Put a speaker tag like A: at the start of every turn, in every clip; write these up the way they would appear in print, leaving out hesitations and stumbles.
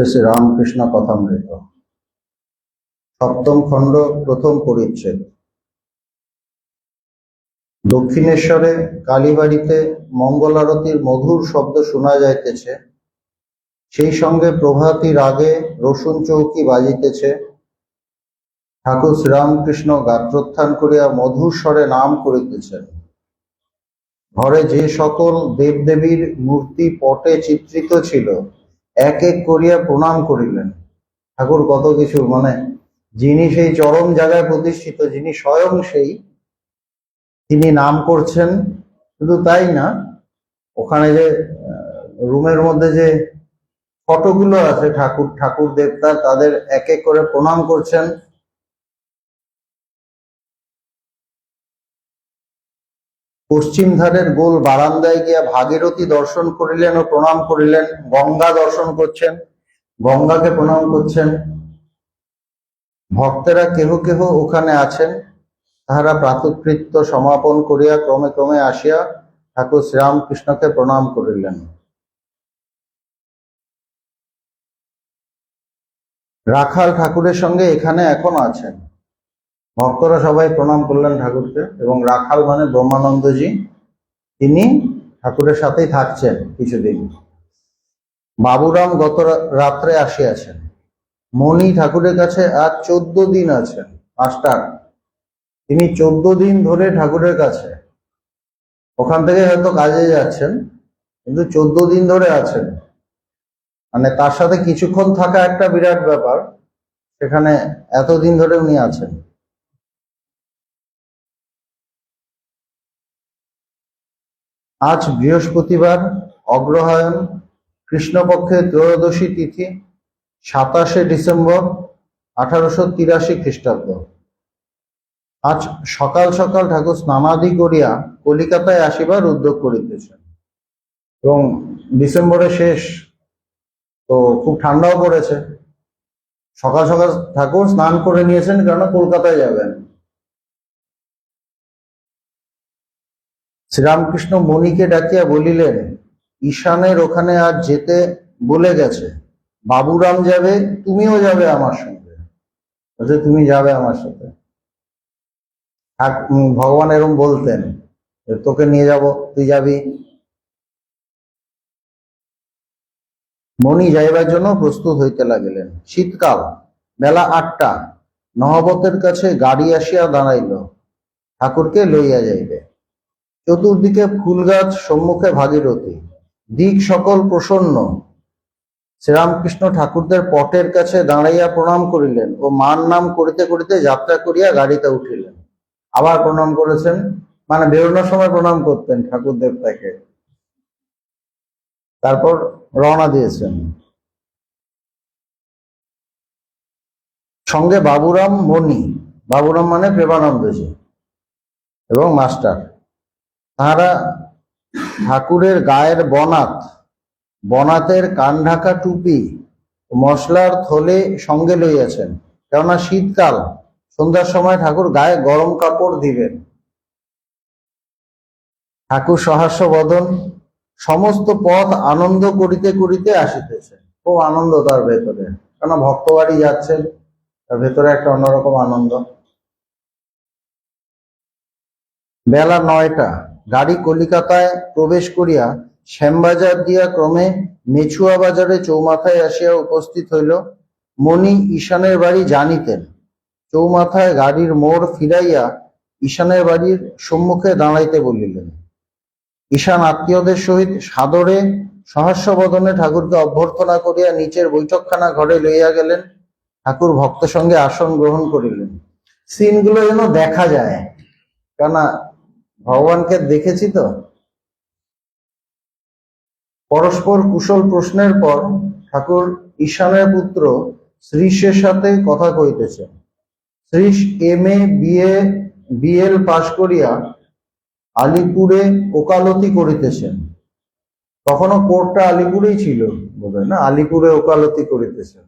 A: শ্রী রামকৃষ্ণ কথামৃত সপ্তম খণ্ড প্রথম পরিচ্ছেদ। দক্ষিণেশ্বরে কালীবাড়িতে মঙ্গল আরতির মধুর শব্দ শোনা যাইতেছে, সেই সঙ্গে প্রভাতী রাগে রসুন চৌকি বাজিতেছে। ঠাকুর শ্রীরামকৃষ্ণ গাত্রোত্থান করিয়া মধুর স্বরে নাম করিতেছেন। ঘরে যে সকল দেবদেবীর মূর্তি পটে চিত্রিত ছিল এক এক করিয়া প্রণাম করিলেন। ঠাকুর কত কিছু, যিনি সেই চরম জায়গায় প্রতিষ্ঠিত, যিনি স্বয়ং তিনি নাম করছেন। শুধু তাই না, ওখানে যে রুমের মধ্যে যে ফটোগুলো আছে ঠাকুর দেবতার, তাদের এক এক করে প্রণাম করছেন। পশ্চিম ধারের গোল বারান্দায় গিয়া ভাগীরথী দর্শন করিলেন ও প্রণাম করিলেন। গঙ্গা দর্শন করছেন, গঙ্গাকে প্রণাম করছেন। ভক্তেরা কেহ কেহ ওখানে আছেন, তাহারা প্রাতঃকৃত্য সমাপন করিয়া ক্রমে ক্রমে আসিয়া ঠাকুর শ্রীরামকৃষ্ণকে প্রণাম করিলেন। রাখাল ঠাকুরের সঙ্গে এখানে এখন আছেন। ভক্তরা সবাই প্রণাম করলেন ঠাকুরকে, এবং রাখাল মানে ব্রহ্মানন্দজি, তিনি ঠাকুরের সাথেই থাকছেন কিছুদিন। বাবুরাম গত রাত্রে আসিয়াছেন। মণি ঠাকুরের কাছে আজ 14 দিন আছেন। মাস্টার, তিনি 14 দিন ধরে ঠাকুরের কাছে, ওখান থেকে হয়তো কাজে যাচ্ছেন, কিন্তু 14 দিন ধরে আছেন। তার সাথে কিছুক্ষণ থাকা একটা বিরাট ব্যাপার, সেখানে এতদিন ধরে উনি আছেন। আজ বৃহস্পতিবার, অগ্রহায়ণ, কৃষ্ণপক্ষের ত্রয়োদশী তিথি, 27শে ডিসেম্বর 1883 খ্রিস্টাব্দ। আজ সকাল সকাল ঠাকুর স্নানাদি করিয়া কলিকাতায় আসিবার উদ্যোগ করিতেছেন, এবং ডিসেম্বরের শেষ, তো খুব ঠান্ডাও পড়েছে। সকাল সকাল ঠাকুর স্নান করে নিয়েছেন, কেননা কলকাতায় যাবেন। শ্রীরামকৃষ্ণ মণিকে ডাকিয়া বলিলেন, ঈশানের ওখানে আজ যেতে বলে গেছে, বাবুরাম যাবে, তুমিও যাবে আমার সঙ্গে। তুমি যাবে আমার সাথে। ভগবান এরকম বলতেন, তোকে নিয়ে যাব, তুই যাবি। মণি যাইবার জন্য প্রস্তুত হইতে লাগিলেন। শীতকাল, বেলা 8টা। নহবতের কাছে গাড়ি আসিয়া দাঁড়াইল, ঠাকুরকে লইয়া যাইবে। চতুর্দিকে ফুল গাছ, সম্মুখে ভাগীরথী, দিক সকল প্রসন্ন। শ্রীরামকৃষ্ণ ঠাকুরদের পটের কাছে দাঁড়াইয়া প্রণাম করিলেন ও মার নাম করিতে করিতে যাত্রা করিয়া গাড়িতে উঠিলেন। আবার প্রণাম করেছেন, বেরোনোর সময় প্রণাম করতেন ঠাকুর দেবতাকে, তারপর রওনা দিয়েছেন। সঙ্গে বাবুরাম, মণি, বাবুরাম মানে প্রেমানন্দজি, এবং মাস্টার। তাহারা ঠাকুরের গায়ের বনাতের কান ঢাকা টুপি, মশলার থলে সঙ্গে লইয়াছেন, কেননা শীতকাল, সন্ধ্যার সময় ঠাকুর গায়ে গরম কাপড় দিবেন। ঠাকুর সহাস্য বদন, সমস্ত পথ আনন্দ করিতে করিতে আসিতেছে। খুব আনন্দ তার ভেতরে, কেন ভক্ত বাড়ি যাচ্ছেন, তার ভেতরে একটা অন্যরকম আনন্দ। বেলা 9টা। গাড়ি কলিকাতায় প্রবেশ করিয়া শ্যামবাজার দিয়া ক্রমে মেছুয়া বাজারে চৌমাথায় আসিয়া উপস্থিত হইল। মণি ঈশানের বাড়ি জানিতেন। চৌমাথায় গাড়ির মোড় ফিরাইয়া ঈশানের বাড়ির সম্মুখে দাঁড়াইতে বলিলেন। ঈশান আত্মীয়দের সহিত সাদরে সহাস্য বদনে ঠাকুরকে অভ্যর্থনা করিয়া নিচের বৈঠকখানা ঘরে লইয়া গেলেন। ঠাকুর ভক্ত সঙ্গে আসন গ্রহণ করিলেন। সিনগুলো যেন দেখা যায়, কেননা ভগবানকে দেখেছি তো। পরস্পর কুশল প্রশ্নের পর ঠাকুর ঈশানের পুত্র শ্রীশের সাথে কথা কইতেছেন। শ্রীশ MA BL পাশ করিয়া আলিপুরে ওকালতি করিতেছেন। তখনও কোর্টটা আলিপুরেই ছিল বোধহয়, না? আলিপুরে ওকালতি করিতেছেন।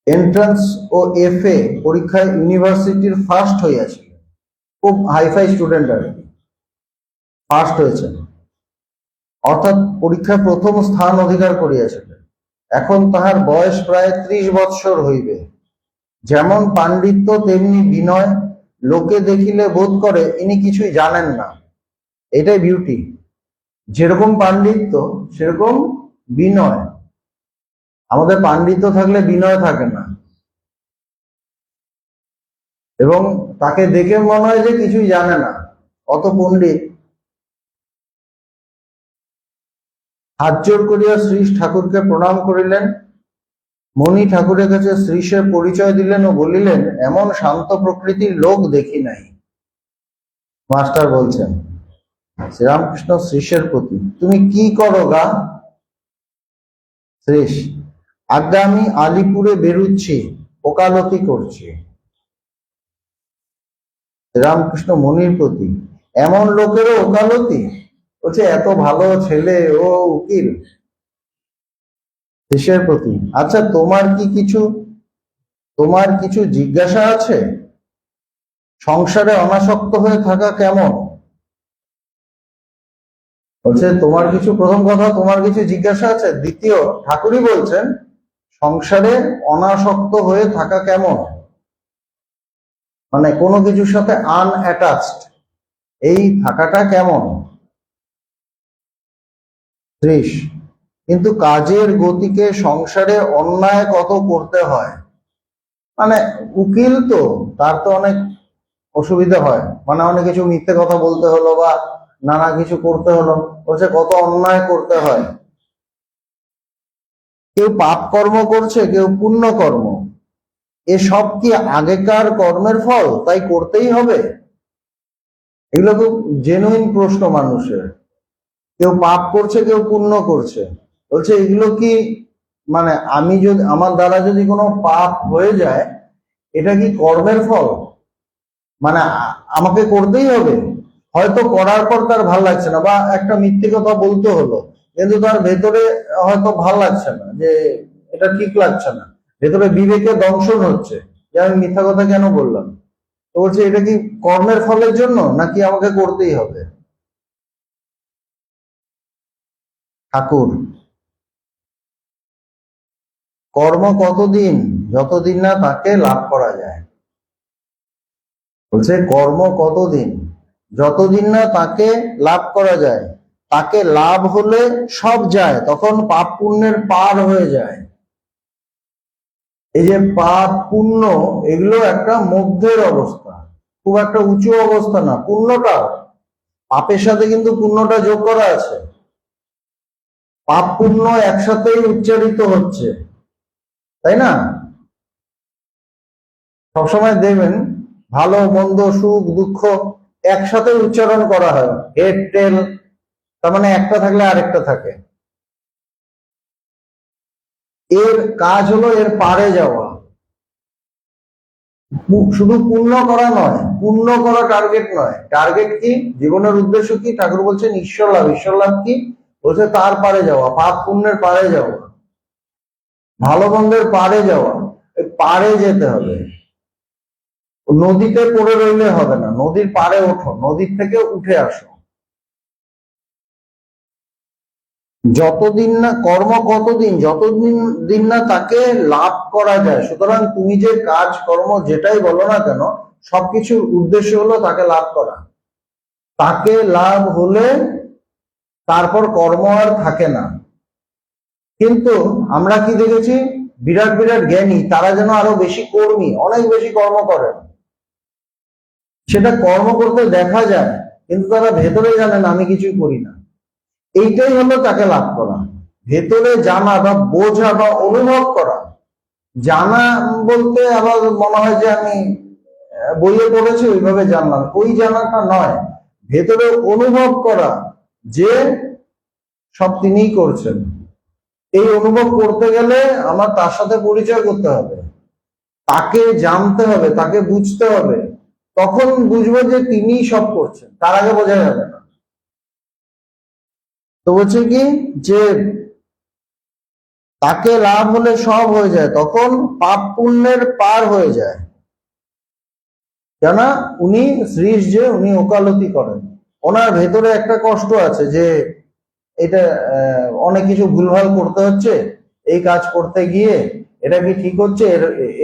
A: এন্ট্রান্স ও FA পরীক্ষায় ইউনিভার্সিটির ফার্স্ট হইয়াছিল। খুব হাইফাই স্টুডেন্ট আর কি, ফার্স্ট হয়েছেন। অর্থাৎ পরীক্ষায় প্রথম স্থান অধিকার করিয়াছিলেন। এখন তাহার বয়স প্রায় 30 বৎসর হইবে। যেমন পাণ্ডিত্য তেমনি বিনয়, লোকে দেখিলে বোধ করে ইনি কিছুই জানেন না। এটাই বিউটি, যেরকম পাণ্ডিত্য সেরকম বিনয়। আমাদের পাণ্ডিত্য থাকলে বিনয় থাকে না, এবং তাকে দেখে মনে হয় যে কিছুই জানে না, অত পণ্ডিত। হাত জোর করিয়া শ্রীশ ঠাকুরকে প্রণাম করিলেন। মণি ঠাকুরের কাছে শ্রীশের পরিচয় দিলেন ও বলিলেন, এমন শান্ত প্রকৃতির লোক দেখি নাই। মাস্টার বলছেন শ্রীরামকৃষ্ণ শ্রীশের প্রতি, তুমি কি করো গা? শ্রীশ, আজ্ঞা আমি আলিপুরে বেরুচ্ছি, ওকালতি করছি। শ্রীরামকৃষ্ণ মণির প্রতি, এমন লোকেরও ওকালতি? বলছে এত ভালো ছেলে, ও উকিল। শ্রীশের প্রতি, আচ্ছা তোমার কিছু জিজ্ঞাসা আছে? সংসারে অনাসক্ত হয়ে থাকা কেমন? বলছে তোমার কিছু, প্রথম কথা তোমার কিছু জিজ্ঞাসা আছে। দ্বিতীয়, ঠাকুরই বলছেন সংসারে অনাসক্ত হয়ে থাকা কেমন, মানে কোনো কিছুর সাথে আনঅ্যাটাচড, এই থাকাটা কেমন? শ্রীশ, কিন্তু কাজের গতিকে সংসারে অন্যায় কত করতে হয়। মানে উকিল তো, তার তো অনেক অসুবিধা হয়, মানে অনেক কিছু মিথ্যে কথা বলতে হলো বা নানা কিছু করতে হলো, বলছে কত অন্যায় করতে হয়। কেউ পাপ কর্ম করছে, কেউ পুণ্য কর্ম, এসব কি আগেকার কর্মের ফল, তাই করতেই হবে? এগুলো খুব জেনুইন প্রশ্ন মানুষের। কেউ পাপ করছে, কেউ পুণ্য করছে, বলছে এগুলো কি, মানে আমি যদি, আমার দ্বারা যদি কোনো পাপ হয়ে যায়, এটা কি কর্মের ফল? মানে আমাকে করতেই হবে? হয়তো করার পর তার ভাল লাগছে না, বা একটা মিথ্যে কথা বলতে হলো, কিন্তু তার ভেতরে হয়তো ভাল লাগছে না, যে এটা ঠিক লাগছে না, ভেতরে বিবেকে দংশন হচ্ছে যে আমি মিথ্যা কথা কেন বললাম। তো বলছে এটা কি কর্মের ফলের জন্য, নাকি আমাকে করতেই হবে? ঠাকুর, কর্ম কতদিন, যতদিন না তাকে লাভ করা যায়। বলছে কর্ম কতদিন, যতদিন না তাকে লাভ করা যায়। তাকে লাভ হলে সব যায়, তখন পাপ পুণ্যের পার হয়ে যায়। এই যে পাপ পুণ্য, এগুলো একটা মধ্যের অবস্থা, খুব একটা উঁচু অবস্থা না। পুণ্যটা, পাপের সাথে কিন্তু পুণ্যটা যোগ করা আছে। পাপ পুণ্য একসাথেই উচ্চারিত হচ্ছে, তাই না? সবসময় দেখবেন ভালো মন্দ সুখ দুঃখ একসাথে উচ্চারণ করা হয়, হেড টেল, তার মানে একটা থাকলে আরেকটা থাকে। এর কাজ হলো এর পারে যাওয়া, শুধু পুণ্য করা নয়, পুণ্য করা টার্গেট নয়। টার্গেট কি, জীবনের উদ্দেশ্য কি? ঠাকুর বলছেন ঈশ্বর লাভ। ঈশ্বর লাভ কি? বলছে তার পারে যাওয়া, পাপ পুণ্যের পারে যাওয়া, ভালো মন্দের পারে যাওয়া। পারে যেতে হবে, নদীতে পড়ে রইলে হবে না, নদীর পারে ওঠো, নদীর থেকে উঠে আসো। যতদিন না কর্ম কতদিন, যতদিন দিন না তাকে লাভ করা যায়। সুতরাং তুমি যে কাজ কর্ম যেটাই বলো না কেন, সবকিছুর উদ্দেশ্য হলো তাকে লাভ করা। তাকে লাভ হলে তারপর কর্ম আর থাকে না। কিন্তু আমরা কি দেখেছি, বিরাট বিরাট জ্ঞানী তারা যেন আরো বেশি কর্মী, অনেক বেশি কর্ম করেন। সেটা কর্ম করতে দেখা যায়, কিন্তু তারা ভেতরে জানেন আমি কিছুই করি না। এইটাই হলো তাকে লাভ করা, ভেতরে জানা বা বোঝা বা অনুভব করা। জানা বলতে আবার মনে হয় যে আমি বইয়ে পড়েছি ওইভাবে জানলাম, ওই জানাটা নয়। ভেতরে অনুভব করা যে সব তিনিই করছেন। এই অনুভব করতে গেলে আমার তার সাথে পরিচয় করতে হবে, তাকে জানতে হবে, তাকে বুঝতে হবে, তখন বুঝবো যে তিনি সব করছেন। তার আগে বোঝা যাবে না। তো বলছে কি, যে তাকে লাভ হলে সব হয়ে যায়, তখন পাপ পুণ্যের পার হয়ে যায়। কেন? উনি শ্রীশ যে উনি ওকালতি করেন, ওনার ভেতরে একটা কষ্ট আছে যে এটা অনেক কিছু ভুলভাল করতে হচ্ছে, এই কাজ করতে গিয়ে এটা কি ঠিক হচ্ছে,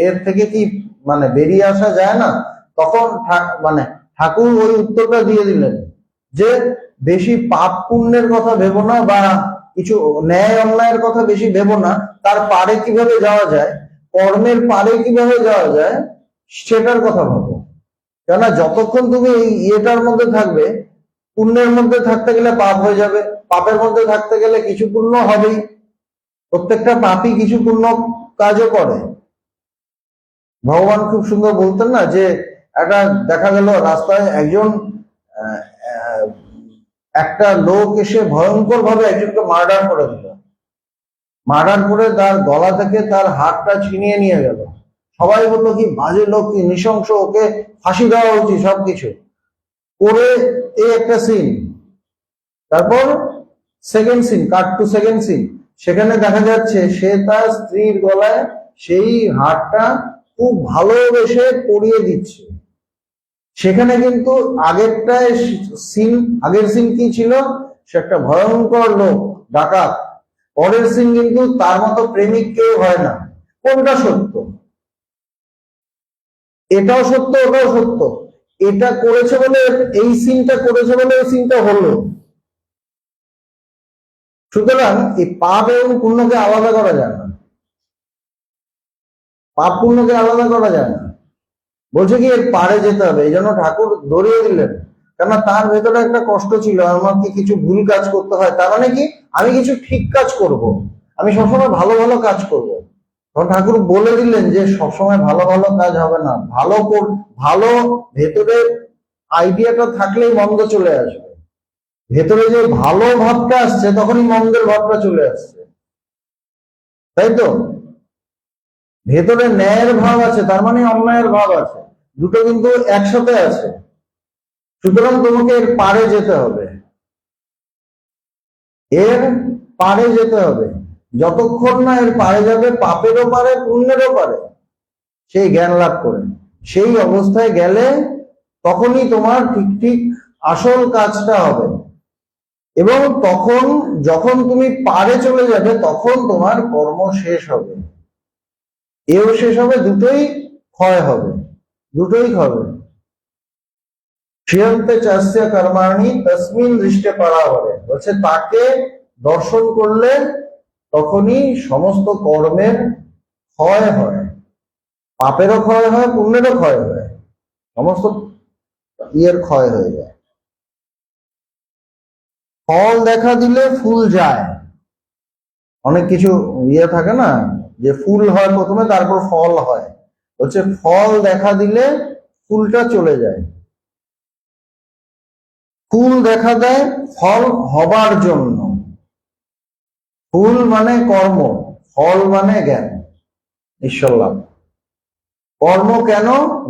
A: এর থেকে কি মানে বেরিয়ে আসা যায় না? তখন মানে ঠাকুর ওই উত্তরটা দিয়ে দিলেন যে বেশি পাপ পুণ্যের কথা ভেবো না, বা কিছু ন্যায় অন্যায়ের কথা বেশি ভেবো না, তার পারে কিভাবে যাওয়া যায়, কর্মের পারে কিভাবে যাওয়া যায় সেটার কথা ভাবো। কেননা যতক্ষণ তুমি এই ইয়েটার মধ্যে থাকবে, পুণ্যের মধ্যে থাকতে গেলে পাপ হয়ে যাবে, পাপের মধ্যে থাকতে গেলে কিছু পুণ্য হবেই, প্রত্যেকটা পাপই কিছু পুণ্য কাজও করে। ভগবান খুব সুন্দর বলতেন না, যে একটা দেখা গেল রাস্তায় একজন একটা লোক এসে ভয়ঙ্কর ভাবে একজনকে মার্ডার করে দিল, মার্ডার করে তার গলা থেকে তার হাতটা ছিনিয়ে নিয়ে গেল। সবাই বললো কি বাজে লোক, কি নৃশংস, ওকে ফাঁসি দেওয়া উচিত, সবকিছু করে। এই একটা সিন। তারপর সেকেন্ড সিন, কাট টু সেকেন্ড সিন, সেখানে দেখা যাচ্ছে সে তার স্ত্রীর গলায় সেই হারটা খুব ভালোবেসে পরিয়ে দিচ্ছে। সেখানে কিন্তু আগের সিন কি ছিল, সে একটা ভয়ঙ্কর লোক, ডাকাত। পরের সিন কিন্তু তার মতো প্রেমিক কেউ হয় না। কোনটা সত্য? এটাও সত্য, ওটাও সত্য। এটা করেছে বলে, এই সিনটা করেছে বলে এই সিনটা হলো। সুতরাং এই পাপ এবং পুণ্যকে আলাদা করা যায় না, পাপ পুণ্যকে আলাদা করা যায় না। বলছে কি এর পারে যেতে হবে, এই জন্য ঠাকুর ধরিয়ে দিলেন। কেননা তার ভেতরে একটা কষ্ট ছিল, আমাকে কিছু ভুল কাজ করতে হয়, তার মানে কি আমি কিছু ঠিক কাজ করব, আমি সবসময় ভালো ভালো কাজ করব। তখন ঠাকুর বলে দিলেন যে সবসময় ভালো ভালো কাজ হবে না, ভালো ভেতরে আইডিয়াটা থাকলেই মন্দ চলে আসবে। ভেতরে যে ভালো ভাবটা আসছে তখনই মন্দের ভাবটা চলে আসছে, তাই তো? ভেতরে ন্যায়ের ভাব আছে, তার মানে অন্যায়ের ভাব আছে, দুটো কিন্তু একসাথে আছে। সুতরাং তোমাকে এর পারে যেতে হবে, এর পারে যেতে হবে। যতক্ষণ না এর পারে যাবে, পাপেরও পারে পুণ্যেরও পারে, সেই জ্ঞান লাভ করে, সেই অবস্থায় গেলে তখনই তোমার ঠিক ঠিক আসল কাজটা হবে। এবং তখন যখন তুমি পারে চলে যাবে, তখন তোমার কর্ম শেষ হবে, এও শেষ হবে, দুটোই ক্ষয় হবে, দুটোই হবে। শ্রিয়ন্তে চাস্য কর্মাণি তসমিন দৃষ্টে পরাবরে, বলছে তাকে দর্শন করলে তখনই সমস্ত কর্মের ক্ষয় হয়, পাপেরও ক্ষয় হয়, পুণ্যেরও ক্ষয় হয়, সমস্ত ইয়ের ক্ষয় হয়ে যায়। ফল দেখা দিলে ফুল যায়, অনেক কিছু ইয়ে থাকে না, যে ফুল হয় প্রথমে তারপর ফল হয়, হচ্ছে ফল দেখা দিলে ফুলটা চলে যায়। ফুল দেখা দেয় ফল হবার জন্য, ফুল মানে কর্ম, ফল মানে জ্ঞান, ঈশ্বর লাভ। কর্ম কেন?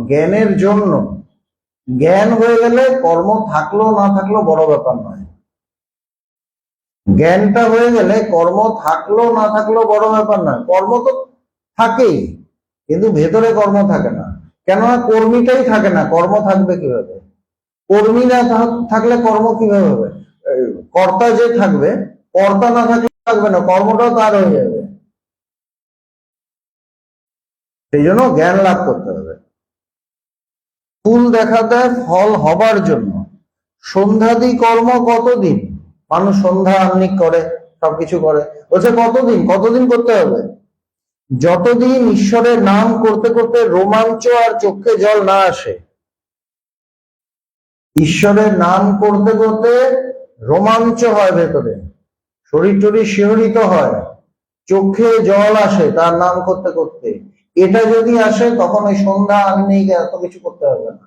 A: জ্ঞানের জন্য। জ্ঞান হয়ে গেলে কর্ম থাকলো না থাকলো বড় ব্যাপার নয়, জ্ঞানটা হয়ে গেলে কর্ম থাকলো না থাকলো বড় ব্যাপার নয়। কর্ম তো থাকেই, কিন্তু ভেতরে কর্ম থাকে না। কেননা কর্মীটাই থাকে না, কর্ম থাকবে কিভাবে? কর্মী না থাকলে কর্ম কিভাবে হবে? কর্তা যে থাকবে, কর্তা না থাকলে থাকবে না, কর্মটাও তার হয়ে যাবে। সেই জন্য জ্ঞান লাভ করতে হবে। ফুল দেখা দেয় ফল হবার জন্য। সন্ধ্যাদি কর্ম কতদিন? মানুষ সন্ধ্যা আহ্নিক করে, সবকিছু করে, বলছে কতদিন? কতদিন করতে হবে? যতদিন ঈশ্বরের নাম করতে করতে রোমাঞ্চ আর চোখে জল না আসে। ঈশ্বরের নাম করতে করতে রোমাঞ্চ হয়, ভেতরে শরীর টরীর শিহরিত হয়, চোখে জল আসে তার নাম করতে করতে, এটা যদি আসে তখন ওই সন্ধ্যা আহ্নিক এত কিছু করতে হবে না।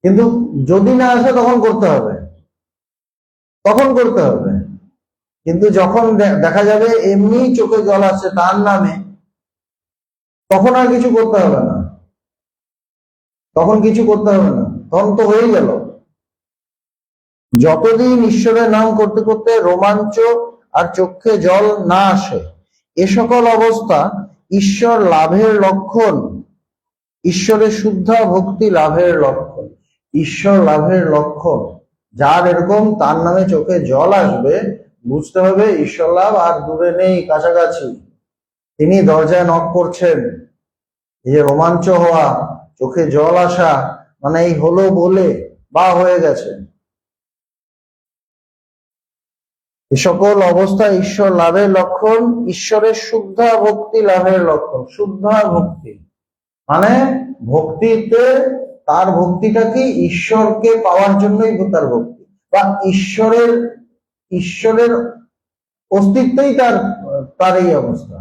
A: কিন্তু যদি না আসে তখন করতে হবে, তখন করতে হবে। কিন্তু যখন দেখা যাবে এমনি চোখে জল আসছে তার নামে, তখন আর কিছু করতে হবে না, তখন কিছু করতে হবে না, তখন তো হয়ে গেল। যতদিন ঈশ্বরের নাম করতে করতে রোমাঞ্চ আর চোখে জল না আসে, এ সকল অবস্থা ঈশ্বর লাভের লক্ষণ, ঈশ্বরের শুদ্ধা ভক্তি লাভের লক্ষণ, ঈশ্বর লাভের লক্ষণ। যার এরকম তার নামে চোখে জল আসবে, বুঝতে হবে ঈশ্বর লাভ আর দূরে নেই, কাছাকাছি। তিনি দরজায় নক করছেন। এই যে রোমাঞ্চ হওয়া, চোখে জল আসা, মানে এই হলো বলে বা হয়ে গেছে, এ সকল অবস্থা ঈশ্বর লাভের লক্ষণ, ঈশ্বরের শুদ্ধা ভক্তি লাভের লক্ষণ। শুদ্ধা ভক্তি মানে ভক্তিতে, তার ভক্তিটা কি ঈশ্বরকে পাওয়ার জন্যই তার ভক্তি, বা ঈশ্বরের ঈশ্বরের অস্তিত্বই তার তার এই অবস্থা,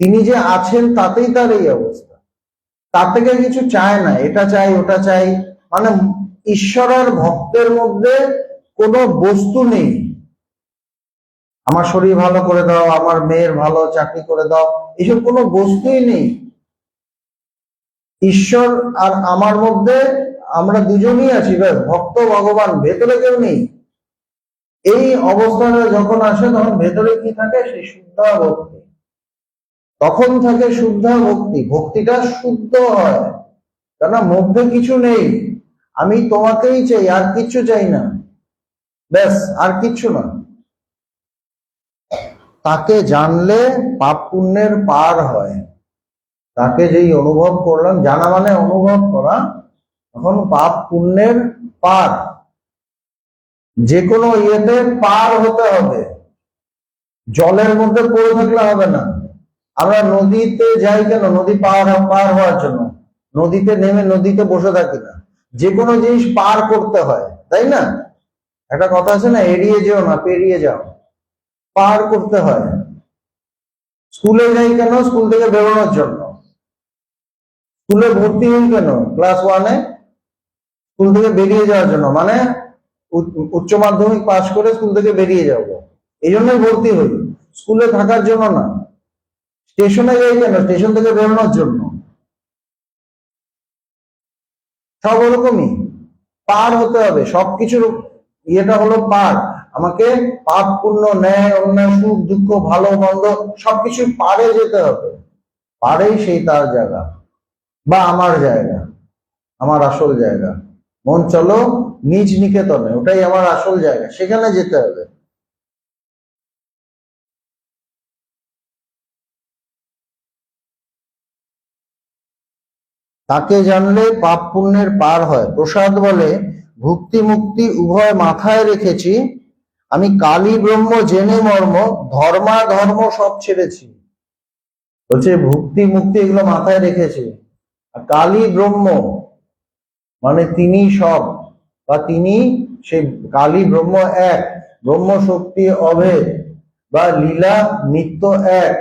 A: তিনি যে আছেন তাতেই তার এই অবস্থা। তার থেকে কিছু চায় না, এটা চাই ওটা চাই, মানে ঈশ্বর আর ভক্তের মধ্যে কোনো বস্তু নেই। আমার শরীর ভালো করে দাও, আমার মেয়ের ভালো চাকরি করে দাও, এসব কোনো বস্তুই নেই। ঈশ্বর আর আমার মধ্যে আমরা দুজনই আছি, ব্যাস, ভক্ত ভগবান, ভেতরে কেউ নেই। এই অবস্থাটা যখন আসে তখন ভেতরে কি থাকে, সেই শুদ্ধা ভক্তি। তখন থাকে শুদ্ধা ভক্তি, ভক্তিটা শুদ্ধ হয়, কেন মধ্যে কিছু নেই। আমি তোমাকেই চাই, আর কিচ্ছু চাই না, ব্যাস, আর কিচ্ছু না। তাকে জানলে পাপ পুণ্যের পার হয়। তাকে যেই অনুভব করলাম, জানা মানে অনুভব করা, তখন পাপ পুণ্যের পার, যে কোনো ইয়েতে পার হতে হবে। জলের মধ্যে পড়ে থাকলে হবে না। আমরা নদীতে যাই কেন? নদী পার হওয়ার জন্য। নদীতে নেমে নদীতে বসে থাকি না, যে কোনো জিনিস পার করতে হয়, তাই না? একটা কথা আছে না, এড়িয়ে যেও না, পেরিয়ে যাও। পার করতে হয়। স্কুলে যাই কেন? স্কুল থেকে বেরোনোর জন্য। স্কুলে ভর্তি হই কেন? ক্লাস 1-এ স্কুল থেকে বেরিয়ে যাওয়ার জন্য, মানে উচ্চ মাধ্যমিক পাশ করে স্কুল থেকে বেরিয়ে যাব, এই জন্যই ভর্তি হই, স্কুলে থাকার জন্য না। স্টেশনে যাই কেন? স্টেশন থেকে বেরোনোর জন্য। সব ওরকমই, পার হতে হবে সবকিছুর। ইয়েটা হলো পার। আমাকে পাপ পুণ্য, ন্যায় অন্যায়, সুখ দুঃখ, ভালো মন্দ, সবকিছু পারে যেতে হবে। পারেই সেই তার জায়গা, বা আমার জায়গা, আমার আসল জায়গা। মন চলো নিজ নিকেতনে, ওটাই আমার আসল জায়গা, সেখানে যেতে হবে। তাকে জানলে পাপ পুণ্যের পার হয়। প্রসাদ বলে, ভুক্তি মুক্তি উভয় মাথায় রেখেছি, আমি কালী ব্রহ্ম জেনে মর্ম, ধর্ম সব ছেড়েছি। বলছে ভুক্তি মুক্তি এগুলো মাথায় রেখেছি, আর কালী ব্রহ্ম মানে তিনি সব, বা তিনি সেই কালী ব্রহ্ম এক, ব্রহ্ম শক্তি অভেদ, বা লীলা নিত্য এক,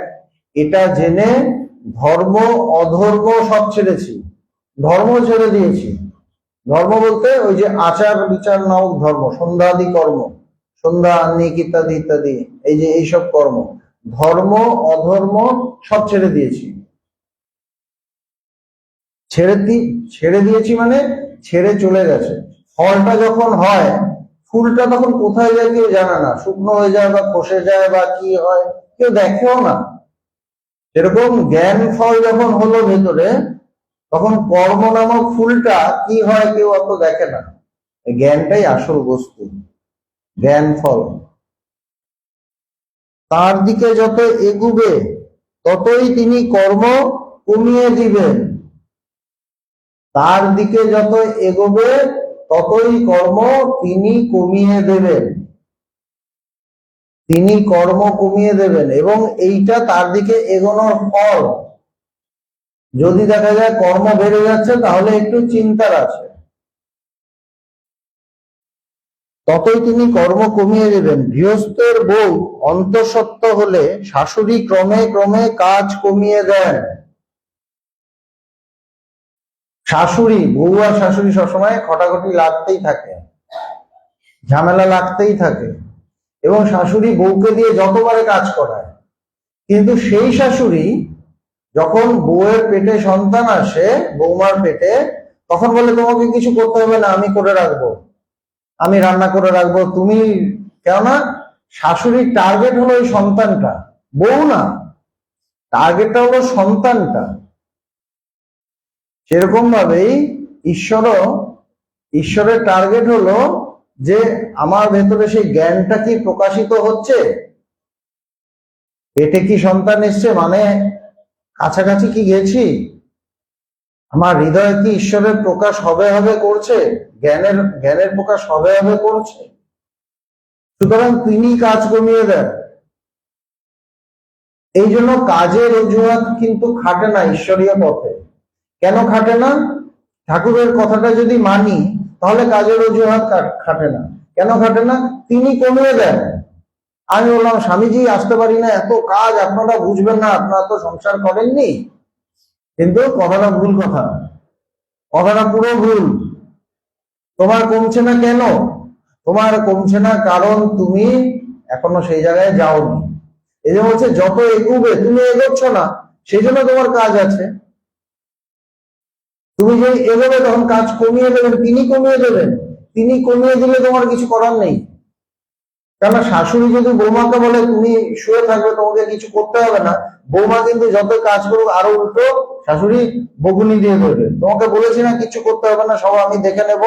A: এটা জেনে ধর্ম অধর্ম সব ছেড়েছি। ধর্ম ছেড়ে দিয়েছি। ধর্ম বলতে ওই যে আচার বিচার নামক ধর্ম, সন্ধ্যাদি কর্ম, সন্ধ্যা আহ্নিক ইত্যাদি ইত্যাদি, এই যে এইসব কর্ম, ধর্ম অধর্ম সব ছেড়ে দিয়েছি। ছেড়ে দিয়েছি মানে ছেড়ে চলে গেছে। ফলটা যখন হয়, ফুলটা তখন কোথায় যায় কেউ জানে না, শুকনো হয়ে যায় বা খসে যায় বা কি হয় কেউ দেখেও না। সেরকম জ্ঞান ফল যখন হলো ভেতরে, তখন কর্ম নামক ফুলটা কি হয় কেউ অত দেখে না। জ্ঞানটাই আসল বস্তু, জ্ঞান ফল। তার দিকে যত এগুবে ততই তিনি কর্ম কমিয়ে দিবেন। তার দিকে যত এগোবে ততই কর্ম তিনি কমিয়ে দেবেন। তিনি কর্ম কমিয়ে দেবেন, এবং এইটা তার দিকে এগোনোর ফল। যদি দেখা যায় কর্ম বেড়ে যাচ্ছে, তাহলে একটু চিন্তার আছে, ততই তিনি কর্ম কমিয়ে দেবেন। গৃহস্থের বউ অন্তঃসত্ত্ব হলে শাশুড়ি ক্রমে ক্রমে কাজ কমিয়ে দেন। শাশুড়ি, বউ আর শাশুড়ি সবসময় খটাখটি লাগতেই থাকে, ঝামেলা লাগতেই থাকে, এবং শাশুড়ি বউকে দিয়ে যতবারে কাজ করায়। কিন্তু সেই শাশুড়ি যখন বউয়ের পেটে সন্তান আসে, বৌমার পেটে, তখন বলে তোমাকে কিছু করতে হবে না, আমি করে রাখবো, আমি রান্না করে রাখবো, তুমি। কেননা শাশুড়ির টার্গেট হলো ওই সন্তানটা, বউ না, টার্গেটটা হলো সন্তানটা। সেরকম ভাবেই ঈশ্বরের টার্গেট হলো যে আমার ভেতরে সেই জ্ঞানটা কি প্রকাশিত হচ্ছে, পেটে কি সন্তান এসছে, মানে কাছাকাছি কি গেছি, আমার হৃদয়ে কি ঈশ্বরের প্রকাশ হবে হবে করছে, জ্ঞানের প্রকাশ হবে হবে করছে। সুতরাং তিনি কাজ কমিয়ে দেন। এই জন্য কাজের অজুহাত কিন্তু খাটে না ঈশ্বরীয় পথে। কেন খাটে না? ঠাকুরের কথাটা যদি মানি তাহলে কাজের অজুহাত খাটে না। কেন খাটে না? তিনি কমিয়ে দেন। আমি বললাম, স্বামীজি আসতে পারি না, এত কাজ, আপনারা বুঝবেন না, আপনারা তো সংসার করেননি। কিন্তু কথাটা ভুল কথা, কথাটা পুরো ভুল। তোমার কমছে না কেন? তোমার কমছে না কারণ তুমি এখনো সেই জায়গায় যাওনি। এই যে বলছে যত এগোবে, তুমি এগোচ্ছ না, সেই জন্য তোমার কাজ আছে। তুমি যে এগোবে তখন কাজ কমিয়ে দেবেন, তিনি কমিয়ে দেবেন। তিনি কমিয়ে দিলে তোমার কিছু করার নেই। কেননা শাশুড়ি যদি বৌমাকে বলে তুমি শুয়ে থাকবে, তোমাকে কিছু করতে হবে না, বৌমা কিন্তু যত কাজ করুক আরো উল্টো শাশুড়ি বকুনি দিয়ে দেবে, তোমাকে বলেছি না কিছু করতে হবে না, সব আমি দেখে নেব।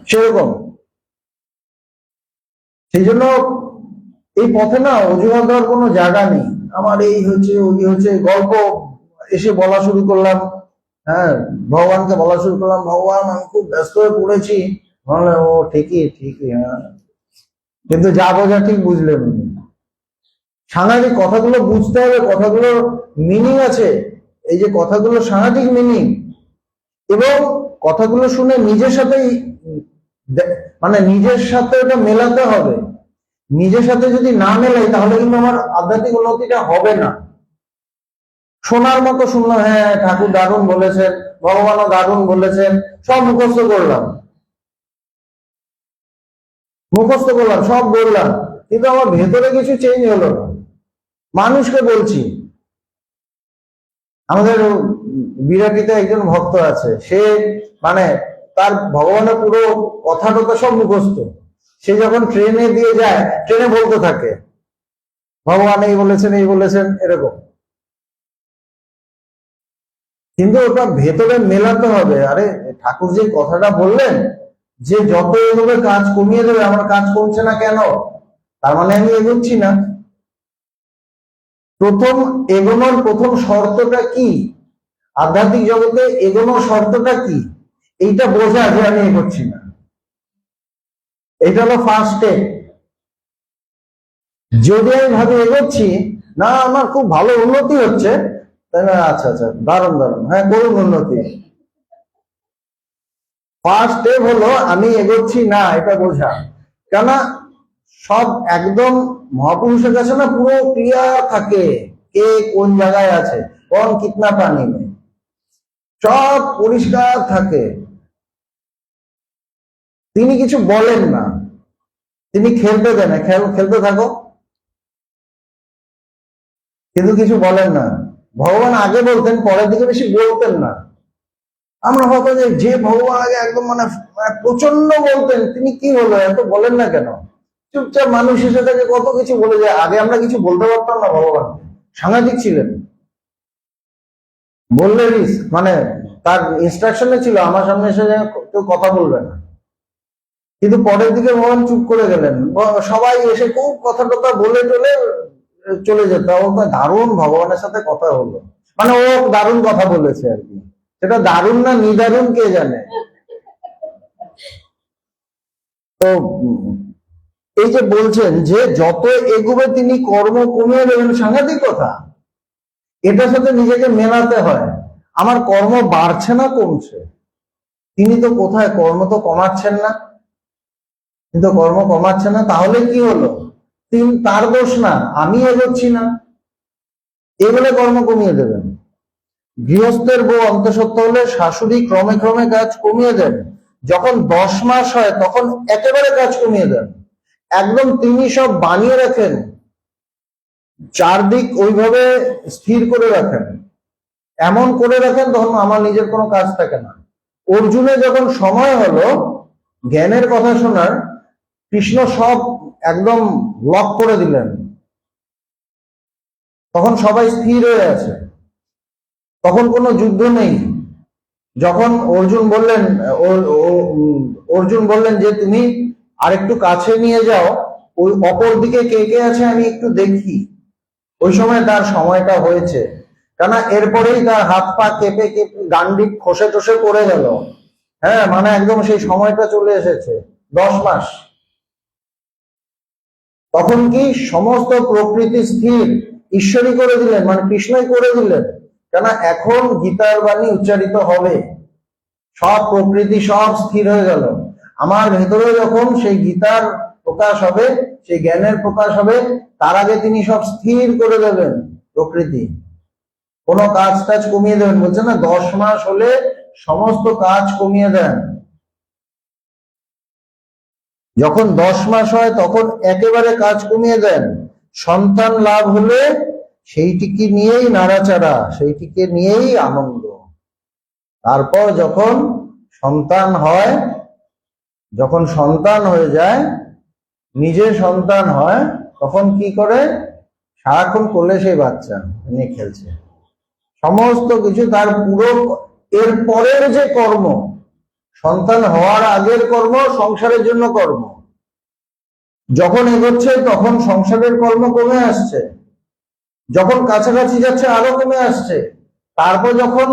A: সেরকম। সেই জন্য এই পথে না অজুহাত দেওয়ার কোনো জায়গা নেই। আমার এই হচ্ছে, ওই হচ্ছে, গল্প এসে বলা শুরু করলাম, হ্যাঁ, ভগবানকে বলা শুরু করলাম, ভগবান আমি খুব ব্যস্ত হয়ে পড়েছি। বললে ও ঠিকই ঠিকই, হ্যাঁ, কিন্তু যা বোঝা ঠিক বুঝলেন। সাংঘাতিক কথাগুলো বুঝতে হবে, কথাগুলোর মিনিং আছে। এই যে কথাগুলো সাংঘাতিক মিনিং, এবং কথাগুলো শুনে নিজের সাথেই মানে নিজের সাথে ওটা মেলাতে হবে। নিজের সাথে যদি না মেলাই তাহলে কিন্তু আমার আধ্যাত্মিক উন্নতিটা হবে না। শোনার মতো শুনলাম, হ্যাঁ ঠাকুর দারুণ বলেছেন, ভগবানও দারুণ বলেছেন, সব মুখস্থ করলাম, সব বললাম, কিন্তু আমার ভেতরে কিছু চেঞ্জ হলো না। মানুষকে বলছি, আমাদের বিরাটিতে একজন ভক্ত আছে, সে মানে তার ভগবানের পুরো কথা টথা সব মুখস্থ। সে যখন ট্রেনে দিয়ে যায়, ট্রেনে বলতে থাকে ভগবান এই বলেছেন, এই বলেছেন, এরকম। কিন্তু ওটা ভেতরে মেলাতে হবে। আরে ঠাকুর যে কথাটা বললেন যে যত এভাবে কাজ কমিয়ে দেবে, আমার কাজ কমছে না কেন, তার মানে আমি এগোচ্ছি না। প্রথম এগোনোর প্রথম শর্তটা কি? আধ্যাত্মিক জগতে এগোনোর শর্তটা কি? এইটা বোঝা যে আমি এগোচ্ছি না। এটা হলো ফার্স্ট স্টেপ। যদি আমি ভাবি এগোচ্ছি না, আমার খুব ভালো উন্নতি হচ্ছে, তাই না, আচ্ছা আচ্ছা, দারুণ দারুণ, হ্যাঁ করুন উন্নতি। ফার্স্ট স্টেপ হলো আমি এগোচ্ছি না, এটা বোঝা। কেননা সব একদম মহাপুরুষের কাছে না পুরো ক্লিয়ার থাকে, কে কোন জায়গায় আছে, কোন কিতনা পানি নেই, সব পরিষ্কার থাকে। তিনি কিছু বলেন না, তিনি খেলতে দেন, খেলতে থাকো, কিন্তু কিছু বলেন না। ভগবান আগে বলতেন, পরের দিকে বেশি বলতেন না। আমরা হয়তো যে ভগবান আগে একদম মানে প্রচন্ড বলতেন, তিনি কি হলো এত বলেন না কেন? চুপচাপ মানুষ এসে থেকে কত কিছু বলে যায়। আগে আমরা কিছু বলতে পারতাম না ভগবানকে, সাংঘাতিক ছিলেন। বললে মানে তার ইনস্ট্রাকশনে ছিল আমার সামনে এসে কেউ কথা বলবে না। কিন্তু পরের দিকে ভগবান চুপ করে গেলেন, সবাই এসে খুব কথা টথা বলে চলে যেত। দারুণ ভগবানের সাথে কথা হলো, মানে ও দারুণ কথা বলেছে আর কি। সেটা দারুণ না নিদারুণ কে জানে। তো এই যে বলছেন যে যত এগোবে তিনি কর্ম কমিয়ে দেবেন, সাংঘাতিক কথা। এটার সাথে নিজেকে মেলাতে হয়। আমার কর্ম বাড়ছে না কমছে? তিনি তো কোথায়, কর্ম তো কমাচ্ছেন না, কিন্তু কর্ম কমাচ্ছে না, তাহলে কি হলো? তার দোষ না, আমি এগোচ্ছি না, এগুলো কর্ম কমিয়ে দেবেন। গৃহস্থের বউ অন্তঃসত্ত্ব হলে শাশুড়ি ক্রমে ক্রমে কাজ কমিয়ে দেন। যখন 10 মাস হয় তখন একেবারে কাজ কমিয়ে দেন। একদম তিনি সব বানিয়ে রাখেন, চারদিক ওইভাবে স্থির করে রাখেন, এমন করে রাখেন তখন আমার নিজের কোনো কাজ থাকে না। অর্জুনের যখন সময় হলো জ্ঞানের কথা শোনার, কৃষ্ণ সব একদম লক করে দিলেন, তখন সবাই স্থির হয়ে আছে, তখন কোনো যুদ্ধ নেই, যখন অর্জুন বললেন যে তুমি আরেকটু কাছে নিয়ে যাও, ওই অপর দিকে কে কে আছে আমি একটু দেখি, ওই সময় তার সময়টা হয়েছে। কেন এরপরেই তার হাত পা কেঁপে কেঁপে গান্ডিক খসে টসে পড়ে গেল। হ্যাঁ, মানে একদম সেই সময়টা চলে এসেছে, 10 মাস। তখন কি সমস্ত প্রকৃতি স্থির, ঈশ্বরই করে দিলেন, মানে কৃষ্ণই করে দিলেন। কেন এখন গীতার বাণী উচ্চারিত হবে, সব প্রকৃতি সব স্থির হয়ে গেল। আমার ভেতরে যখন সেই গীতার প্রকাশ হবে, সেই জ্ঞানের প্রকাশ হবে, তার আগে তিনি সব স্থির করে দেবেন প্রকৃতি, কোনো কাজ টাজ কমিয়ে দেবেন। বলছে না 10 মাস হলে সমস্ত কাজ কমিয়ে দেন। যখন 10 মাস হয় তখন একেবারে কাজ কমিয়ে দেন। সন্তান লাভ হলে সেইটিকে নিয়েই নাড়াচাড়া, সেইটিকে নিয়েই আনন্দ। তারপর যখন সন্তান হয়, যখন সন্তান হয়ে যায়, নিজের সন্তান হয়, তখন কি করে, সারাক্ষণ কোলে সেই বাচ্চা নিয়ে খেলছে, সমস্ত কিছু তার পুরো। এর পরের যে কর্ম, সন্তান হওয়ার আগের কর্ম সংসারের জন্য কর্ম, যখন এগোচ্ছে তখন সংসারের কর্ম কমে আসছে, যখন কাছাকাছি যাচ্ছে আরো কমে আসছে। তারপর যখন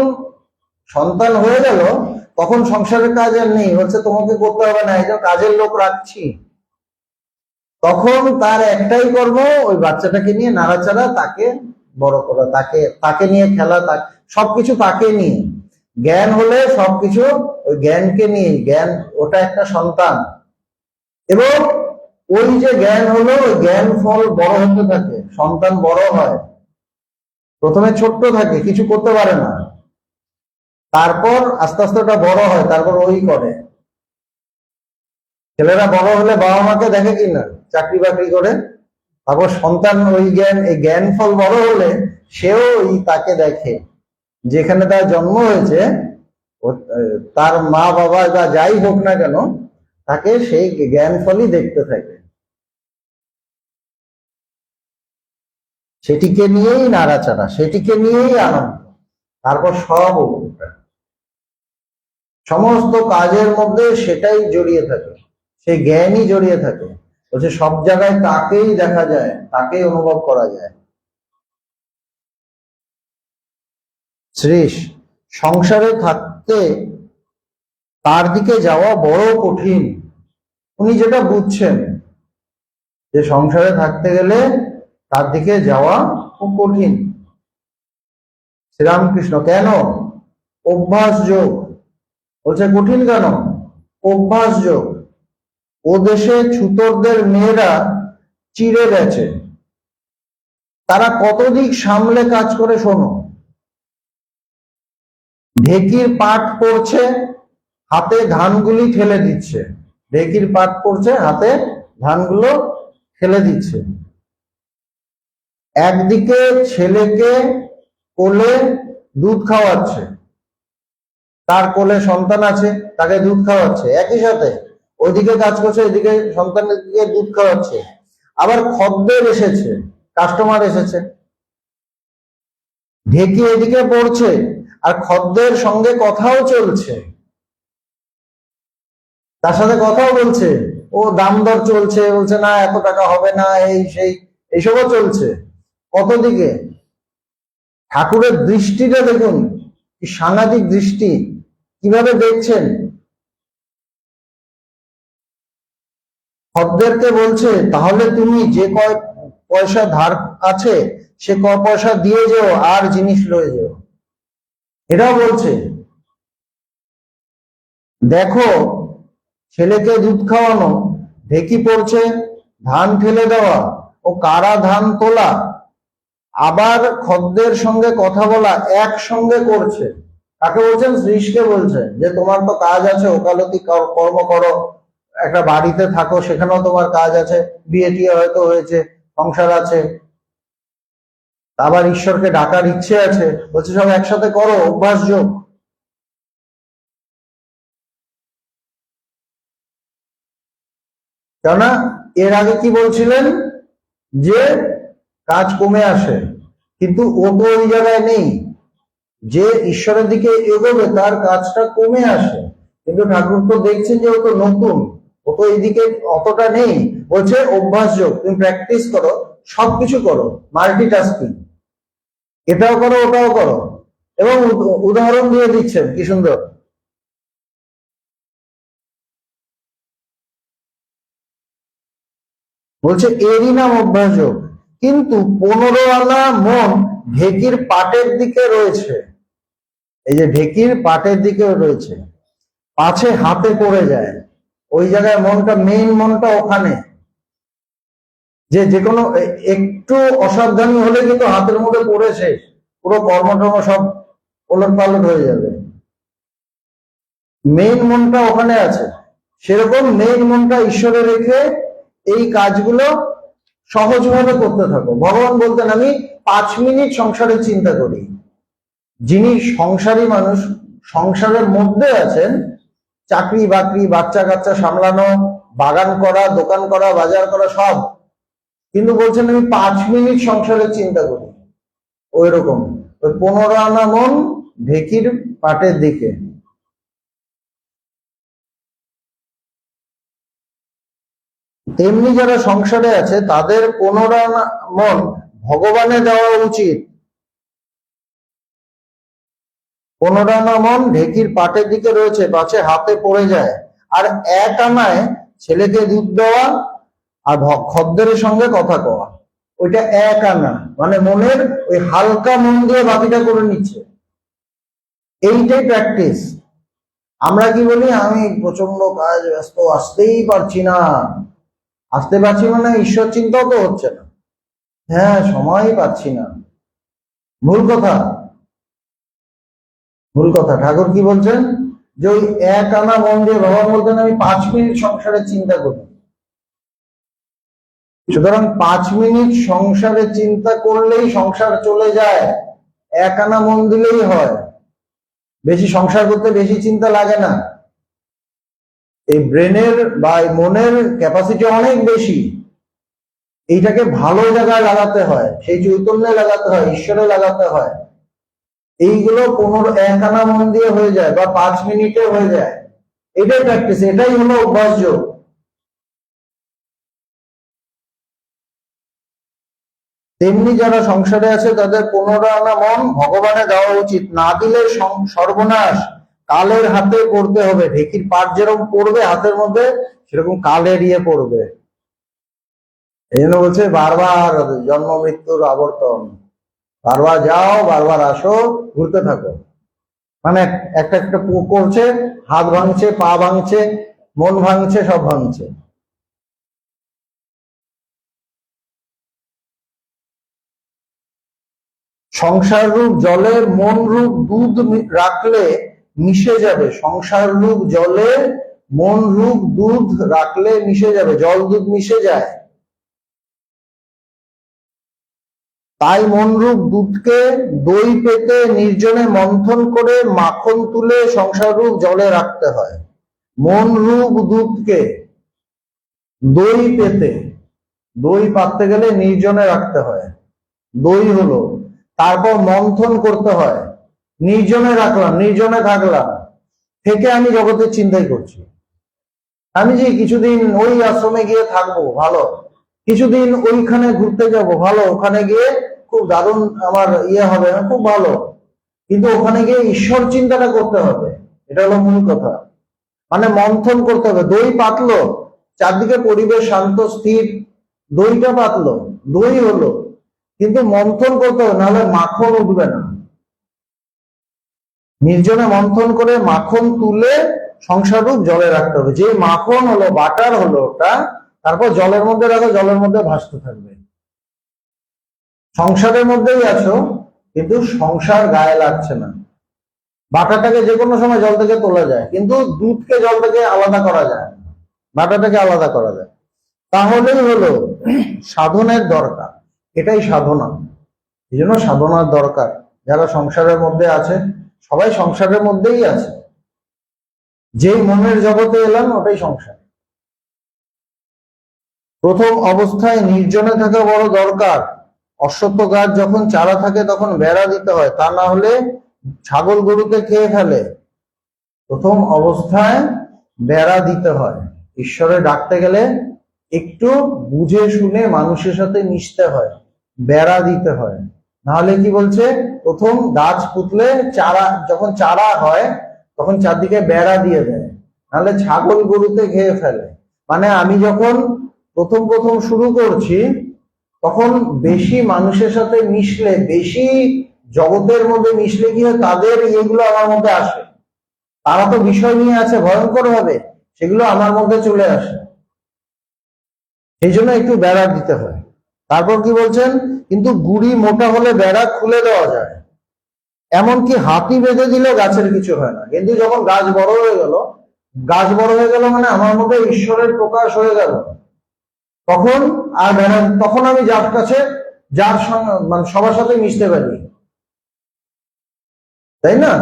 A: সন্তান হয়ে গেল তখন সংসারের কাজ আর নেই, হচ্ছে তোমাকে করতে হবে না, এই যে কাজের লোক রাখছি। তখন তার একটাই কর্ম, ওই বাচ্চাটাকে নিয়ে নাড়াচাড়া, তাকে বড় করা, তাকে নিয়ে খেলা, সবকিছু তাকে নিয়ে। জ্ঞান হলে সবকিছু ওই জ্ঞানকে নিয়ে, জ্ঞান ওটা একটা সন্তান। এবং ওই যে জ্ঞান হলো, ওই জ্ঞান ফল বড় হতে থাকে, সন্তান বড় হয়, প্রথমে ছোট্ট থাকে, কিছু করতে পারে না, তারপর আস্তে আস্তে ওটা বড় হয়, তারপর ওই করে। ছেলেরা বড় হলে বাবা মাকে দেখে কিনা চাকরি বাকরি করে, তারপর সন্তান ওই জ্ঞান, এই জ্ঞান ফল বড় হলে সেও ওই তাকে দেখে, যেখানে তার জন্ম হয়েছে, তার মা বাবা বা যাই হোক না কেন, তাকে সেই জ্ঞান ফলই দেখতে থাকে, সেটিকে নিয়েই নাড়াচাড়া, সেটিকে নিয়েই আনন্দ। তারপর সব সমস্ত কাজের মধ্যে সেটাই জড়িয়ে থাকে, সেই জ্ঞানই জড়িয়ে থাকে। বলছে সব জায়গায় তাকেই দেখা যায়, তাকেই অনুভব করা যায়। শ্রীশ, সংসারে থাকতে তার দিকে যাওয়া বড় কঠিন। উনি যেটা বুঝছেন যে সংসারে থাকতে গেলে তার দিকে যাওয়া খুব কঠিন। শ্রীরামকৃষ্ণ, কেন? অভ্যাস যোগ। বলছে কঠিন কেন? অভ্যাস যোগ। ও দেশে ছুতরদের মেয়েরা চিড়ে গেছে, তারা কত দিক সামলে কাজ করে শোনো। ঢেকির পাট পড়ছে, হাতে ধানগুলি ঠেলে দিচ্ছে, ঢেকির পাট পড়ছে, হাতে ধানগুলো ঠেলে দিচ্ছে। একদিকে ছেলেকে কোলে দুধ খাওয়াচ্ছে, তার কোলে সন্তান আছে, তাকে দুধ খাওয়াচ্ছে, একই সাথে ওইদিকে কাজ করছে, এদিকে সন্তানকে দুধ খাওয়াচ্ছে। আবার খদ্দের এসেছে, কাস্টমার এসেছে, ঢেকি এদিকে পড়ছে আর খদ্দের সঙ্গে কথাও চলছে, তার সাথে কথাও বলছে, ও দাম দর চলছে, বলছে না এত টাকা হবে না, এই সেই এইসবও চলছে। কত দিকে ঠাকুরের দৃষ্টিটা দেখুন, কি সাংঘাতিক দৃষ্টি, কিভাবে দেখছেন। খদ্দেরকে বলছে তাহলে তুমি যে কয় পয়সা ধার আছে সে ক পয়সা দিয়ে যেও আর জিনিস লয়ে যেও, এটাও বলছে। দেখো ছেলেকে দুধ খাওয়ানো, ঢেকি পড়ছে, ধান ঠেলে দেওয়া ও কারা ধান তোলা, আবার খদ্দের সঙ্গে কথা বলা একসঙ্গে করছে। কাকে বলছেন? শ্রীশকে বলছেন যে তোমার তো কাজ আছে, ওকালতি কর্ম করো, একটা বাড়িতে থাকো, সেখানেও তোমার কাজ আছে, বিয়ে টিয়ে হয়তো হয়েছে, সংসার আছে, আবার ঈশ্বরকে ডাকার ইচ্ছে আছে, বলছে সব একসাথে করো, অভ্যাস যোগ। কেননা এর আগে কি বলছিলেন যে কাজ কমে আসে, কিন্তু ও তো ওই জায়গায় নেই, যে ঈশ্বরের দিকে এগোবে তার কাজটা কমে আসে। কিন্তু ঠাকুর তো দেখছেন যে ও তো নতুন, ও তো এইদিকে অতটা নেই, বলছে অভ্যাসযোগ, তুমি প্র্যাকটিস করো, সবকিছু করো, মাল্টিটাস্কিং, এটাও করো ওটাও করো। এবং উদাহরণ দিয়ে দিচ্ছেন কি সুন্দর, বলছে এরই নাম অভ্যাসযোগ। কিন্তু 15 আনা মন ঢেকির পাটের দিকে রয়েছে, এই যে ঢেকির পাটের দিকে রয়েছে, পাছে হাতে পড়ে যায়। ওই জায়গায় মনটা, মেইন মনটা ওখানে, যে কোনো একটু অসাবধানী হলে কিন্তু হাতের মধ্যে পড়ে শেষ, পুরো কর্মটর্ম সব ওলট পালট হয়ে যাবে। মেইন মনটা ওখানে আছে, সেরকম মেইন মনটা ঈশ্বরে রেখে এই কাজগুলো সহজভাবে করতে থাকো। ভগবান বলতেন আমি 5 মিনিট সংসারের চিন্তা করি। যিনি সংসারী মানুষ, সংসারের মধ্যে আছেন, চাকরি বাকরি, বাচ্চা কাচ্চা সামলানো, বাগান করা, দোকান করা, বাজার করা, সব, কিন্তু বলছেন আমি 5 মিনিট সংসারের চিন্তা করি। ওই রকম ওই 15 আনা মন ঢেকির পাটের দিকে। তেমনি যারা সংসারে আছে তাদের 15 আনা মন ভগবানে দেওয়া উচিত। 15 আনা মন ঢেকির পাটের দিকে রয়েছে, পাছে হাতে পড়ে যায়। আর 1 আনায় ছেলেকে দুধ দেওয়া আর খদ্দেরের সঙ্গে কথা কওয়া, ওইটা 1 আনা, মানে মনের ওই হালকা মন দিয়ে বাকিটা করে নিচ্ছে। এইটাই প্র্যাকটিস। আমরা কি বলি, আমি প্রচন্ড কাজ ব্যস্ত, আসতেই পারছি না। আসতে পারছি মানে ঈশ্বর চিন্তাও তো হচ্ছে না, হ্যাঁ সময়ই পাচ্ছি না। ভুল কথা, ভুল কথা। ঠাকুর কি বলছেন, যে ওই 1 আনা মন দিয়ে, ভগবান বলতেন আমি 5 মিনিট সংসারের চিন্তা করি। সুতরাং 5 মিনিট সংসারে চিন্তা করলেই সংসার চলে যায়, 1 আনা মন দিলেই হয়। বেশি সংসার করতে বেশি চিন্তা লাগে না। এই ব্রেনের বা মনের ক্যাপাসিটি অনেক বেশি, এইটাকে ভালো জায়গায় লাগাতে হয়, সেই চৈতন্যে লাগাতে হয়, ঈশ্বরে লাগাতে হয়। এইগুলো 1 আনা মন দিয়ে হয়ে যায়, বা 5 মিনিটে হয়ে যায়। এটাই প্র্যাকটিস, এটাই হলো অভ্যাসযোগ। তেমনি যারা সংসারে আছে তাদের 15 আনা মন ভগবানে দেওয়া উচিত, না দিলে সর্বনাশ, কালের হাতে পড়তে হবে। ঢেকির পাট যেরকম পড়বে হাতের মধ্যে, সেরকম কালের ইয়ে পড়বে। এই জন্য বলছে বারবার জন্ম মৃত্যুর আবর্তন, বারবার যাও বারবার আসো, ঘুরতে থাকো। মানে একটা একটা করছে, হাত ভাঙছে, পা ভাঙছে, মন ভাঙছে, সব ভাঙছে। সংসার রূপ জলে মন রূপ দুধ রাখলে মিশে যাবে। সংসার রূপ জলে মন রূপ দুধ রাখলে মিশে যাবে, জল দুধ মিশে যায়। তাই মন রূপ দুধকে দই পেতে নির্জনে মন্থন করে মাখন তুলে সংসার রূপ জলে রাখতে হয়। মন রূপ দুধকে দই পেতে, দই পাততে গেলে নির্জনে রাখতে হয়, দই হলো, তারপর মন্থন করতে হয়। নির্জনে রাখলাম, নির্জনে থাকলাম, থেকে আমি জগতের চিন্তাই করছি। আমি যে কিছুদিন ওই আশ্রমে গিয়ে থাকবো, ভালো, কিছুদিন ওইখানে ঘুরতে যাব, ভালো, ওখানে গিয়ে খুব দারুণ আমার ইয়ে হবে, খুব ভালো, কিন্তু ওখানে গিয়ে ঈশ্বর চিন্তাটা করতে হবে। এটা হলো মূল কথা। মানে মন্থন করতে হবে। দই পাতলো, চারদিকে পরিবেশ শান্ত স্থির, দইটা পাতলো, দই হলো, কিন্তু মন্থন করতে হবে, নাহলে মাখন উঠবে না। নির্জনে মন্থন করে মাখন তুলে সংসার রূপ জলে রাখতে হবে। যে মাখন হলো, বাটার হলো ওটা, তারপর জলের মধ্যে রাখো, জলের মধ্যে ভাসতে থাকবে। সংসারের মধ্যেই আছো, কিন্তু সংসার গায়ে লাগছে না। বাটাটাকে যে কোনো সময় জল থেকে তোলা যায়, কিন্তু দুধকে জল থেকে আলাদা করা যায়, বাটাটাকে আলাদা করা যায়। তাহলেই হলো সাধনের দরকার, এটাই সাধনা। এই জন্য সাধনার দরকার। যারা সংসারের মধ্যে আছে, সবাই সংসারের মধ্যেই আছে, যেই মনের জগতে এলাম ওটাই সংসার। প্রথম অবস্থায় নির্জনে থাকা বড় দরকার। অশ্বত্থ গাছ যখন চারা থাকে তখন বেড়া দিতে হয়, তা না হলে ছাগল গরুকে খেয়ে ফেলে, প্রথম অবস্থায় বেড়া দিতে হয়। ঈশ্বরে ডাকতে গেলে একটু বুঝে শুনে মানুষের সাথে মিশতে হয়, বেড়া দিতে হয়। নাহলে কি বলছে, প্রথম গাছ পুতলে চারা, যখন চারা হয় তখন চারদিকে বেড়া দিয়ে দেয়, নাহলে ছাগল গরুতে খেয়ে ফেলে। মানে আমি যখন প্রথম প্রথম শুরু করছি তখন বেশি মানুষের সাথে মিশলে, বেশি জগতের মধ্যে মিশলে কি হয়, তাদের এগুলো আমার মধ্যে আসে। তারা তো বিষয় নিয়ে আছে ভয়ঙ্কর ভাবে, সেগুলো আমার মধ্যে চলে আসে। সেই জন্য একটু বেড়া দিতে হয়। তারপর কি বলছেন, কিন্তু গুড়ি মোটা হলে বেড়া খুলে দেওয়া যায়, এমনকি হাতি বেঁধে দিলেও গাছের কিছু হয় না। কিন্তু যখন গাছ বড় হয়ে গেল, গাছ বড় হয়ে গেল মানে আমার মধ্যে ঈশ্বরের প্রকাশ হয়ে গেল, তখন আর বেড়া, তখন আমি যার কাছে, যার সঙ্গে মানে সবার সাথে মিশতে পারি, তাই না?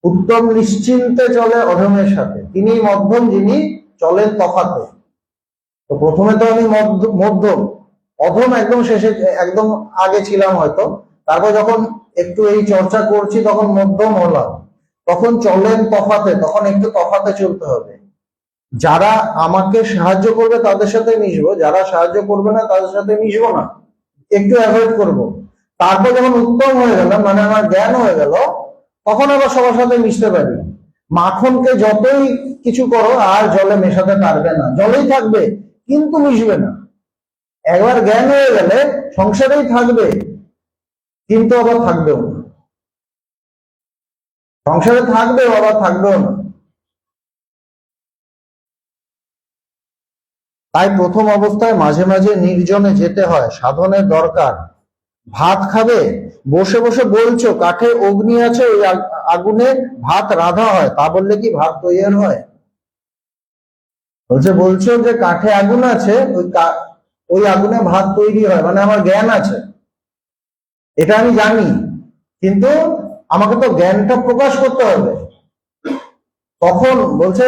A: উত্তম নিশ্চিন্তে চলে অধমের সাথে, তিনি মধ্যম যিনি চলেন তফাতে। তো প্রথমে তো আমি মধ্যম, অধম একদম শেষে, একদম আগে ছিলাম হয়তো, তারপর যখন একটু এই চর্চা করছি তখন মধ্যম হলাম, তখন চলেন তফাতে, তখন একটু তফাতে চলতে হবে। যারা আমাকে সাহায্য করবে তাদের সাথে মিশবো, যারা সাহায্য করবে না তাদের সাথে মিশবো না, একটু অ্যাভয়েড করব। তারপর যখন উত্তম হয়ে গেল, মানে আমার জ্ঞান হয়ে গেল, তখন আবার সবার সাথে মিশতে পারি। মাখনকে যতই কিছু করো আর জলে মেশাতে পারবে না, জলেই থাকবে কিন্তু মিশবে না। একবার জ্ঞান হয়ে গেলে সংসারেই থাকবে কিন্তু আবার থাকবেও না, সংসারে থাকবে আবার থাকবেও না। তাই প্রথম অবস্থায় মাঝে মাঝে নির্জনে যেতে হয়, সাধনের দরকার। ভাত খাবে, বসে বসে বলছো কাঠে অগ্নি আছে, ওই আগুনে ভাত রাধা হয়, তা বললে কি ভাত তৈরি হয়? বলছো যে কাঠে আগুন আছে, ওই আগুনে ভাত তৈরি হয়, মানে আমার জ্ঞান আছে, এটা আমি জানি, কিন্তু আমাকে তো জ্ঞানটা প্রকাশ করতে হবে। তখন বলছে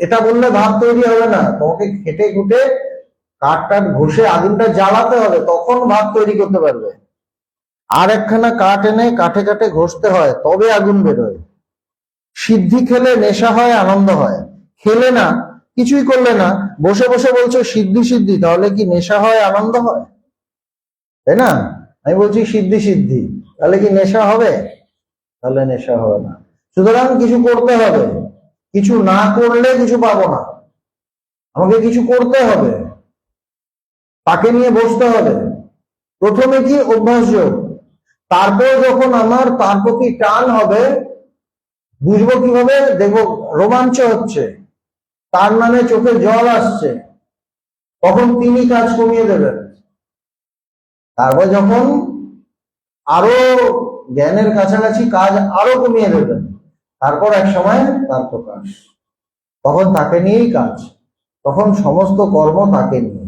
A: এটা বললে ভাত তৈরি হবে না, তোমাকে খেটে খুটে কাঠ টাট ঘষে আগুনটা জ্বালাতে হবে, তখন ভাত তৈরি করতে পারবে। আর একখানা কাঠ এনে কাঠে কাঠে ঘষতে হয়, তবে আগুন বেরোয়। সিদ্ধি খেলে নেশা হয়, আনন্দ হয়। খেলে না, কিছুই করলে না, বসে বসে বলছো সিদ্ধি সিদ্ধি, তাহলে কি নেশা হয়, আনন্দ হয়? তাই না? আমি বলছি সিদ্ধি সিদ্ধি, তাহলে কি নেশা হবে? তাহলে নেশা হবে না। সুতরাং কিছু করতে হবে, কিছু না করলে কিছু পাবো না, আমাকে কিছু করতে হবে, তাকে নিয়ে বসতে হবে। প্রথমে কি অভ্যাস যোগ, তারপর যখন আমার তার প্রতি টান হবে, বুঝবো কিভাবে, দেখবো রোমাঞ্চ হচ্ছে, তার মানে চোখে জল আসছে, তখন তিনি কাজ কমিয়ে দেবেন। তারপর যখন আরো জ্ঞানের কাছাকাছি কাজ আরো কমিয়ে দেবেন, তারপর এক সময় তার প্রকাশ, তখন তাকে নিয়েই কাজ, তখন সমস্ত কর্ম তাকে নিয়ে।